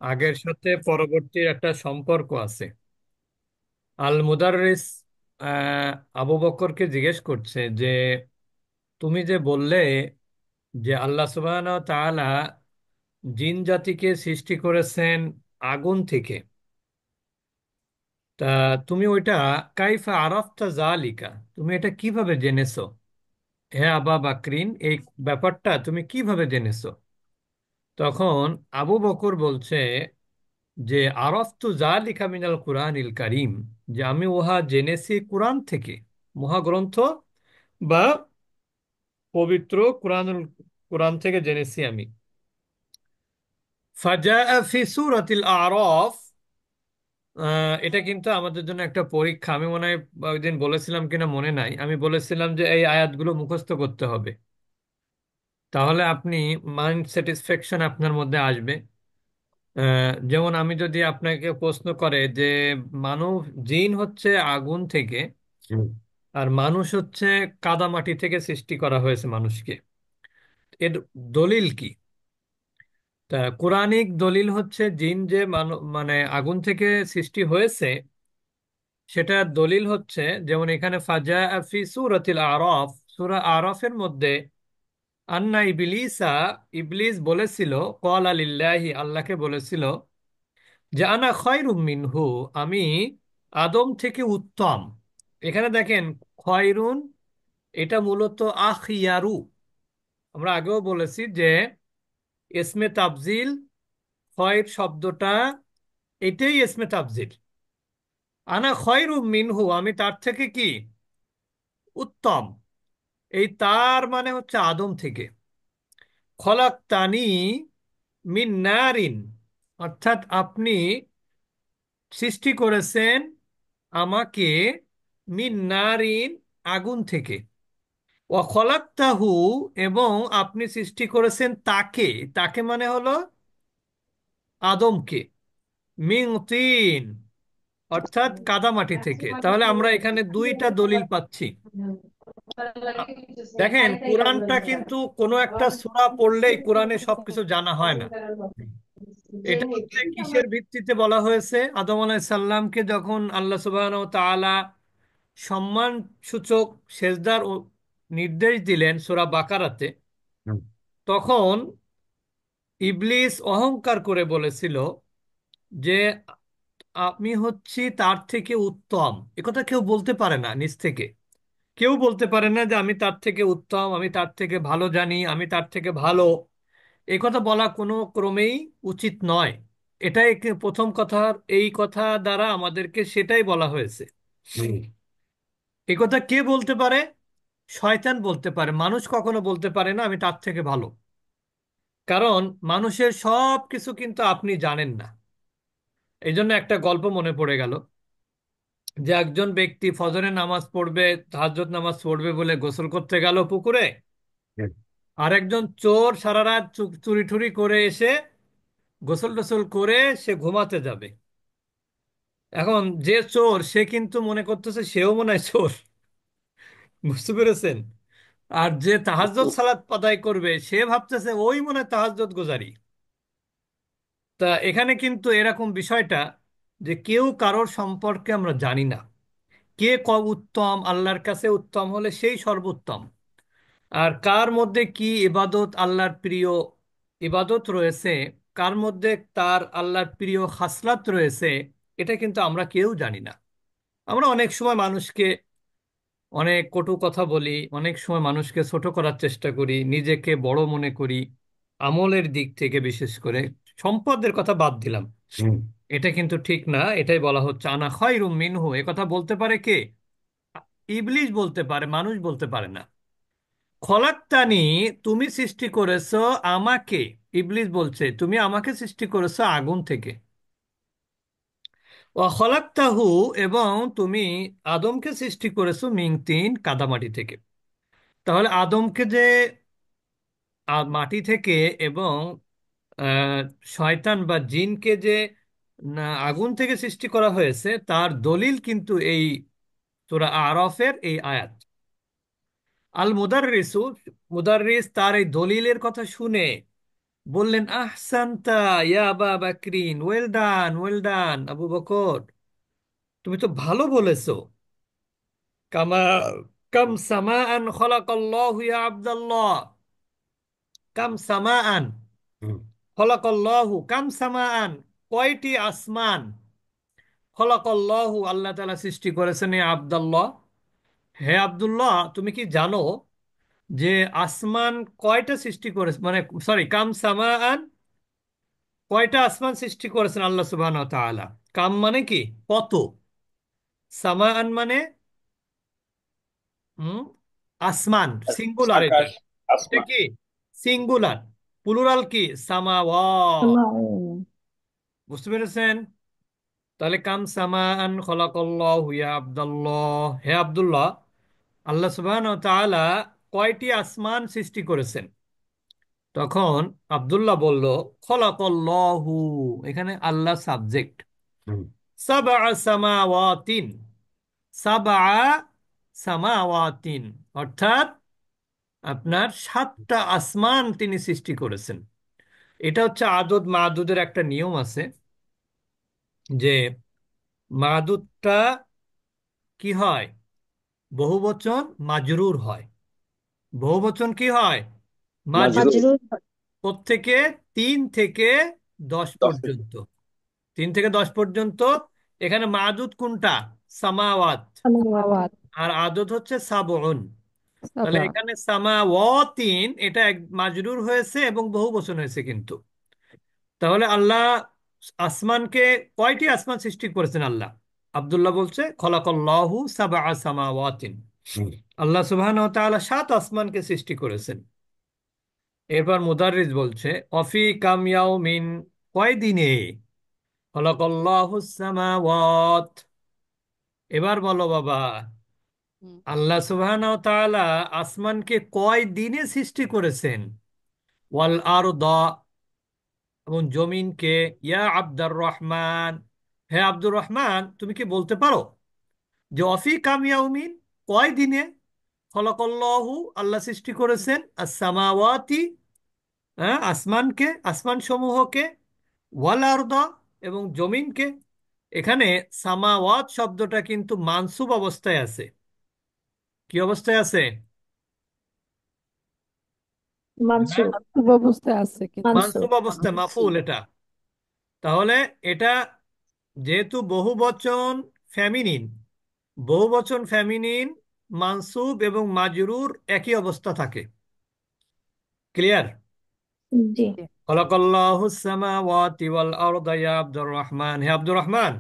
আগের সাথে পরবর্তীর একটা সম্পর্ক আছে। আল মুদাররিস আহ, আবু বকরকে জিজ্ঞেস করছে যে তুমি যে বললে যে আল্লাহ সুবহানাহু ওয়া তাআলা জিন জাতিকে সৃষ্টি করেছেন আগুন থেকে, তা তুমি ওইটা কাইফা আরাফতা জালিকা, তুমি এটা কিভাবে জেনেছো? হে আবা বাকরিন, এই ব্যাপারটা তুমি কিভাবে জেনেছো? তখন আবু বকর বলছে যে আরফতু জালিকা মিনাল কুরআনিল কারীম, যে আমি উহা জেনেছি কুরআন থেকে, মহাগ্রন্থ বা পবিত্র কুরআন থেকে জেনেছি আমি। ফাজাআ ফি সূরাতিল আরাফ, এটা কিন্তু আমাদের জন্য একটা পরীক্ষা। আমি মনে হয় ওই দিন বলেছিলাম কিনা মনে নাই, আমি বলেছিলাম যে এই আয়াতগুলো মুখস্থ করতে হবে, তাহলে আপনি মাইন্ড স্যাটিসফ্যাকশন আপনার মধ্যে আসবে। যেমন আমি যদি আপনাকে প্রশ্ন করে যে মানব, জিন হচ্ছে আগুন থেকে, হুম, আর মানুষ হচ্ছে কাদামাটি থেকে সৃষ্টি করা হয়েছে মানুষকে, এর দলিল কি? তা কোরআনিক দলিল হচ্ছে জিন যে মানে আগুন থেকে সৃষ্টি হয়েছে, সেটা দলিল হচ্ছে যেমন এখানে ফাজা ফি সূরাতিল আরাফ, সূরা আরাফের মধ্যে আন্না ইবলিসা, ইবলিস বলেছিল, ক্বালা লিল্লাহি, আল্লাহকে বলেছিল যে আনা খায়রুম মিনহু, আমি আদম থেকে উত্তম। এখানে দেখেন খয়রুন, এটা মূলত আখিয়ারু। আমরা আগেও বলেছি যে ইসমে তাফজিল, খয়ের শব্দটা এটাই ইসমে তাফজিল। আনা খয়রুম মিনহু, আমি তার থেকে কি উত্তম। এই তার মানে হচ্ছে আদম থেকে। খলাকতানি মিন নারিন, অর্থাৎ আপনি সৃষ্টি করেছেন আমাকে মিন নারিন, আগুন থেকে। ও খলাকতাহু, এবং আপনি সৃষ্টি করেছেন তাকে, তাকে মানে হলো আদমকে, মিন তিন, অর্থাৎ কাদামাটি থেকে। তাহলে আমরা এখানে দুইটা দলিল পাচ্ছি। দেখেন কোরআনটা কিন্তু কোনো একটা সূরা পড়লেই কোরআনে সবকিছু জানা হয় না। এটা হচ্ছে কিসের ভিত্তিতে বলা হয়েছে? আদম আলাইহিস সালামকে যখন আল্লাহ সুবহানাহু ওয়া তাআলা সম্মান সূচক সেজদার নির্দেশ দিলেন সূরা বাকারাতে, হুম, তখন ইবলিস অহংকার করে বলেছিল যে আমি হচ্ছি তার থেকে উত্তম। একথা কেউ বলতে পারে না নিজ থেকে, কেউ বলতে পারে না যে আমি তার থেকে উত্তম, আমি তার থেকে ভালো জানি, আমি তার থেকে ভালো। এই কথা বলা কোনো ক্রমেই উচিত নয়। এটাই প্রথম কথা, এই কথা দ্বারা আমাদেরকে সেটাই বলা হয়েছে। হুম। এই কথা কে বলতে পারে? শয়তান বলতে পারে, মানুষ কখনো বলতে পারে না আমি তার থেকে ভালো। কারণ মানুষের সব কিছু কিন্তু আপনি জানেন না। এই জন্য একটা গল্প মনে পড়ে গেল, যে একজন ব্যক্তি ফজরের নামাজ পড়বে, তাহাজ্জুদ নামাজ পড়বে বলে গোসল করতে গেল পুকুরে। আর একজন চোর সারা রাত চুরি টুরি করে এসে গোসল টোসল করে সে ঘুমাতে যাবে। এখন যে চোর সে কিন্তু মনে করতেছে সেও মনে হয় চোর, বুঝতে পেরেছেন? আর যে তাহাজ্জুদ সালাত আদায় করবে সে ভাবতেছে ওই মনে হয় তাহাজ্জুদ গুজারি। তা এখানে কিন্তু এরকম বিষয়টা, যে কেউ কারোর সম্পর্কে আমরা জানি না, কে উত্তম, আল্লাহর কাছে উত্তম হলে সেই সর্বোত্তম। আর কার মধ্যে কি ইবাদত আল্লাহর প্রিয় ইবাদত রয়েছে, কার মধ্যে তার আল্লাহর প্রিয় খাসলাত রয়েছে, এটা কিন্তু আমরা কেউ জানি না। আমরা অনেক সময় মানুষকে অনেক কটু কথা বলি, অনেক সময় মানুষকে ছোট করার চেষ্টা করি, নিজেকে বড় মনে করি, আমলের দিক থেকে বিশেষ করে। সম্পদের কথা বাদ দিলাম, হুম, এটা কিন্তু ঠিক না। এটাই বলা হচ্ছে আনা খায়রুম মিনহু, এ কথা বলতে পারে কে? ইবলিস বলতে পারে, মানুষ বলতে পারে না। খলাক্তানি, তুমি সৃষ্টি করেছো আমাকে, ইবলিস বলছে তুমি আমাকে সৃষ্টি করেছো আগুন থেকে। ও খলাক্তাহু, এবং তুমি আদমকে সৃষ্টি করেছো মিং তিন, কাদামাটি থেকে। তাহলে আদমকে যে মাটি থেকে, এবং আহ, শয়তান বা জিনকে যে আগুন থেকে সৃষ্টি করা হয়েছে, তার দলিল কিন্তু এই সূরা আরাফের এই আয়াত। আল মুদাররিসু, মুদাররিস তার এই দলিলের কথা শুনে বললেন, আহসানতা ইয়া আবা বাকরিন, well done, well done Abu Bakr, তুমি তো ভালো বলেছো। কামা কাম সামাআন খলাকাল্লাহু ইয়া আব্দাল্লাহ, কাম সামাআন খলাকাল্লাহু, কাম সামাআন, কয়টি আসমান, খলাকাল্লাহু, আল্লাহ তাআলা সৃষ্টি করেছেন, এ আব্দাল্লাহ, হে আব্দুল্লাহ, তুমি কি জানো যে আসমান কয়টা সৃষ্টি করেছে, মানে সরি, কাম সামাআন, কয়টা আসমান সৃষ্টি করেছেন আল্লাহ সুবহানাহু ওয়া তাআলা। কাম মানে কি, কত, সামাআন মানে হুম আসমান, সিঙ্গুলার এটা। আকাশ, এটা আসমান। কি সিঙ্গুলার, প্লুরাল কি সামাওয়াত। বুঝতে পেরেছেন? তাহলে কাম সামান খলাকাল্লাহু ইয়া আব্দুল্লাহ, হে আব্দুল্লাহ, আল্লাহ সুবহানাহু ওয়া তাআলা কয়টি আসমান সৃষ্টি করেছেন? তখন আব্দুল্লাহ বলল, খলাকাল্লাহু, এখানে আল্লাহ সাবজেক্ট, সাবআ সামাওয়াতিন, সাবআ সামাওয়াতিন, অর্থাৎ আপনার সাতটা আসমান তিনি সৃষ্টি করেছেন। এটা হচ্ছে আদদ মাদুদের একটা নিয়ম আছে, যে মাদুদটা কি হয়, বহুবচন মাজরুর হয়। বহুবচন কি হয়, মাজরুর। মাজরুর। মাজরুর। থেকে 3 থেকে 10 10 থেকে। পর্যন্ত, 3 থেকে 10 পর্যন্ত। এখানে মাদুদ কোনটা, সামাওয়াত, সামাওয়াত। আর আদদ হচ্ছে সাবউন। তাহলে সাবা। এখানে সামাওয়াতিন, এটা এক মাজরুর হয়েছে এবং বহুবচন হয়েছে কিন্তু। তাহলে আল্লাহ আসমানকে, কয়টি আসমান সৃষ্টি করেছেন আল্লাহ? আব্দুল্লাহ বলছে, খলাকাল্লাহু সাবআ সামাওয়াতিন, আল্লাহ সুবহানাহু ওয়া তাআলা 7 আসমানকে সৃষ্টি করেছেন। এরপর মুদাররিস বলছে, অফি কাম ইয়াউমিন, কয় দিনে, খলাকাল্লাহু সামাওয়াত। এবার বলো বাবা, হুম। আল্লাহ সুবহানাহু ওয়া তাআলা আসমানকে কয় দিনে সৃষ্টি করেছেন? ওয়াল আরদা, এবং জমিনকে, ইয়া আব্দুর রহমান, হে আব্দুর রহমান, তুমি কি বলতে পারো যে অফি কাম ইয়াউমিন, কয় দিনে, খলাকাল্লাহু, আল্লাহ সৃষ্টি করেছেন, আস-সামাওয়াতি, হ্যাঁ আসমানকে, আসমান সমূহকে, ওয়াল আরদা, এবং জমিনকে। এখানে সামাওয়াত শব্দটা কিন্তু মানসুব অবস্থায় আছে। কি অবস্থায় আছে? হ্যাঁ, মানসুর। শুভ অবস্থায় আছে কিন্তু। মানসুর। মানসুব অবস্থায়, মাফউল এটা। তাহলে এটা যেহেতু বহুবচন ফেমিনিন, বহুবচন ফেমিনিন, মানসুব এবং মাজরুর একই অবস্থা থাকে। ক্লিয়ার? জি। জি। খলাকাল্লাহুস সামাওয়াতি ওয়াল আরদা ইয়া আব্দুর রহমান, হে আব্দুর রহমান,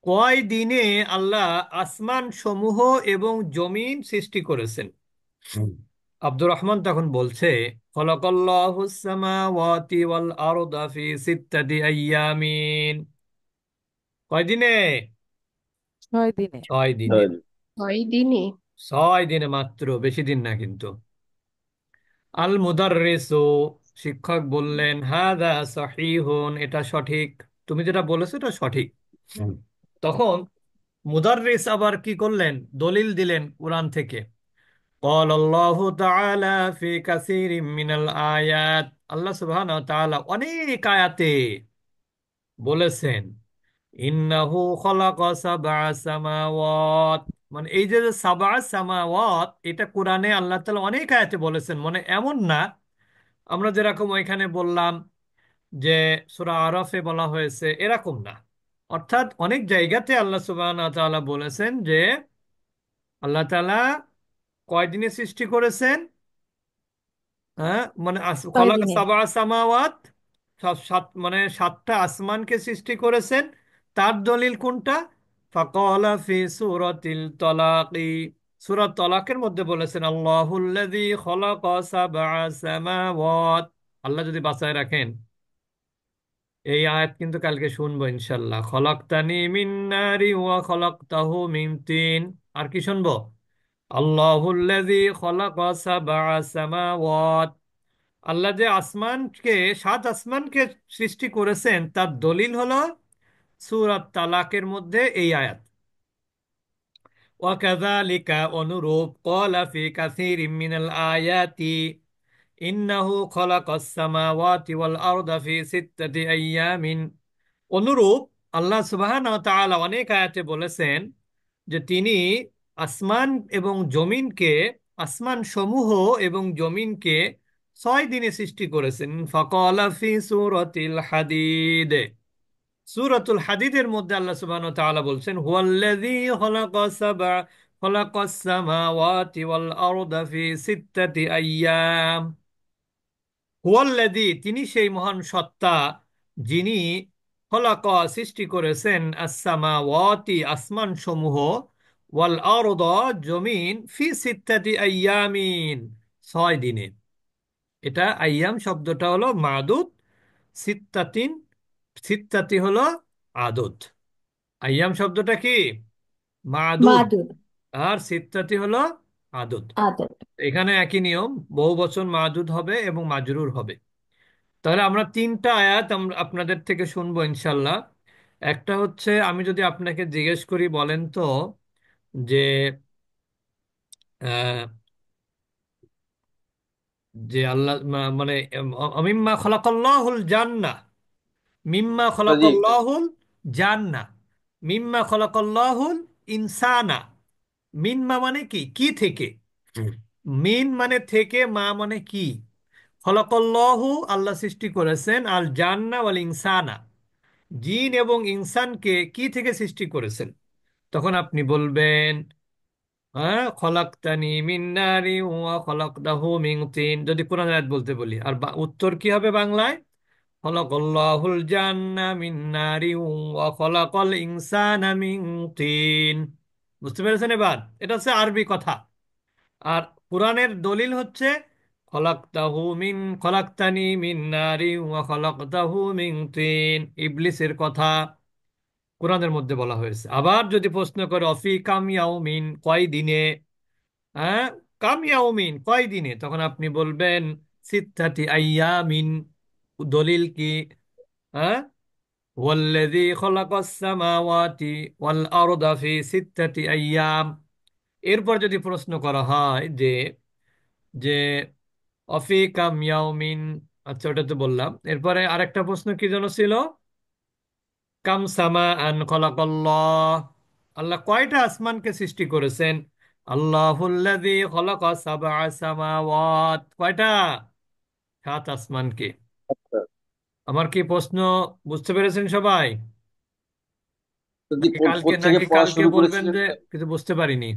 কয় দিনে আল্লাহ আসমান সমূহ এবং জমিন সৃষ্টি করেছেন? আব্দুর রহমান তখন বলছে, খলাকাল্লাহুস সামাওয়াতি ওয়াল আরদা ফি সিত্তাতি আইয়ামিন, কয় দিনে? 6 দিনে। 6 দিনে। হয়। 6 দিনে। 6 দিনে মাত্র, বেশি দিন না কিন্তু। আল মুদাররিসু, শিক্ষক বললেন, হাদা সহিহুন, এটা সঠিক, তুমি যেটা বলেছো এটা সঠিক। তখন মুদাররিস আবার কি করলেন, দলিল দিলেন কোরআন থেকে। قال الله تعالى في كثير من الآيات, আল্লাহ সুবহানাহু ওয়া তাআলা অনেক আয়াতে বলেছেন, ইন্নাহু খালাকা সাবআ সামাওয়াত, মানে এই যে সাবআ সামাওয়াত, এটা কোরআনে আল্লাহ তাআলা অনেক আয়াতে বলেছেন, মানে এমন না আমরা যেরকম ওইখানে বললাম যে সূরা আরাফে বলা হয়েছে, এরকম না। অর্থাৎ অনেক জায়গাতে আল্লাহ সুবহানাহু ওয়া তাআলা বলেছেন যে আল্লাহ তাআলা কয়দিনে সৃষ্টি করেছেন, হ্যাঁ মানে ছয় খলাক দিনে। সাবা সামাওয়াত, সাত মানে 7টা আসমানকে সৃষ্টি করেছেন। তার দলিল কোনটা? ফাকালা ফি সূরাতিল তালাকি, সূরা তালাকের মধ্যে বলেছেন, আল্লাহুল্লাযী খলাকা সাবআ সামাওয়াত। আল্লাহ যদি বাঁচায় রাখেন, এই আয়াত কিন্তু কালকে শুনবো ইনশাল্লাহ। খলাকতানি মিন নারি ওয়া খলাকতাহু মিন তিন। আর কি শুনবো? আল্লাহুল্লাযী খলাকা সাবআ সামাওয়াত, আল্লাহ যে আসমানকে, 7 আসমানকে সৃষ্টি করেছেন, তার দলিল হলো সূরা তালাকের মধ্যে এই আয়াত। ওয়াকাযালিকা, অনুরূপ, ক্বালা ফি কাসীরিম মিনাল আয়াতি, ইন্নাহু খলাকাস সামাওয়াতি ওয়াল আরদা ফি সিত্তাতি আইয়ামিন। অনুরূপ আল্লাহ সুবহানাহু ওয়া তাআলা অনেক আয়াতে বলেছেন যে তিনি আসমান এবং জমিনকে, আসমান সমূহ এবং জমিনকে 6 দিনে সৃষ্টি করেছেন। ফাকালা ফি সূরাতিল হাদিদ, সূরাতুল হাদিদের মধ্যে আল্লাহ সুবহানাহু ওয়া তাআলা বলছেন, হুয়াল্লাযী খালাকাস সামাওয়াতি ওয়াল আরদা ফি সিত্তাতি আইয়াম। হুয়াল্লাযী, তিনি সেই মহান সত্তা যিনি খলাকা, সৃষ্টি করেছেন, আস-সামাওয়াতি, আসমান সমূহ, ওয়াল আরদা, জমিন, ফি সিত্তাতি আইয়ামিন, 6 দিনে। এটা আইয়াম শব্দটা হলো মাদুদ, সিত্তাতিন, সিত্তাতি হলো আদদ। আইয়াম শব্দটা কি? মাদুদ। মাদুদ। আর সিত্তাতি হলো আদদ। আদর। এখানে একই নিয়ম, বহু বচন মাদুদ হবে এবং মাজরুর হবে। তাহলে আমরা 3টা আয়াত আমরা আপনাদের থেকে শুনবো ইনশাল্লাহ। একটা হচ্ছে, আমি যদি আপনাকে জিজ্ঞেস করি, বলেন তো যে আহ, যে আল্লাহ মানে মিম্মা খলাকাল্লাহুল জান্নাহ, মিম্মা জি। খলাকাল্লাহুল জান্নাহ, মিম্মা খলাকাল্লাহুল ইনসানা। মিম্মা মানে কি, কি থেকে। মিন মানে থেকে, মা মানে কি। খলাকাল্লাহু, আল্লাহ সৃষ্টি করেছেন, আল জান্নাহ ওয়াল ইনসানা, জিন এবং ইনসানকে কি থেকে সৃষ্টি করেছেন। তখন আপনি বলবেন, হ্যাঁ, খলাকতানি মিন নারি ওয়া খলাকতাহু মিন তিন, যদি কোরআন আয়াত বলতে বলি। আর উত্তর কি হবে বাংলায়? খলাকাল্লাহুল জান্নাহ মিন নারি ওয়া খলাকাল ইনসানা মিন তিন। বুঝতে পেরেছেন এবার? এটা হচ্ছে আরবি কথা। আর কোরআনের দলিল হচ্ছে, খলাকতানি মিন নারি ওয়া খলাকতাহু মিন তিন, ইবলিসের কথা কোরআনের মধ্যে বলা হয়েছে। আবার যদি প্রশ্ন করে, অফি কাম ইয়াউমিন, কয় দিনে, হ্যাঁ, কাম ইয়াউমিন, কয় দিনে, তখন আপনি বলবেন সিত্তাতি আইয়ামিন। দলিল কি? হ্যাঁ, ওয়াল্লাযী খলাকাস সামাওয়াতি ওয়াল আরদা ফি সিত্তাতি আইয়াম। এরপর যদি প্রশ্ন করা হয় যে অফি কাম ইয়াউমিন, আচ্ছা ওটা তো বললাম। এরপরে আরেকটা প্রশ্ন কি যেন ছিল, কাম সামা আন খলাকাল্লাহ, আল্লাহ কয়টা আসমানকে সৃষ্টি করেছেন। আল্লাহুল্লাযী খলাকা সাবআ সামাওয়াত, কয়টা? 7 আসমানকে। আচ্ছা। আমার কি প্রশ্ন বুঝতে পেরেছেন সবাই? তো জি, নাকি কালকে, থেকে পড়া শুরু বলবেন করেছিলেন? যে কিছু বুঝতে পারিনি?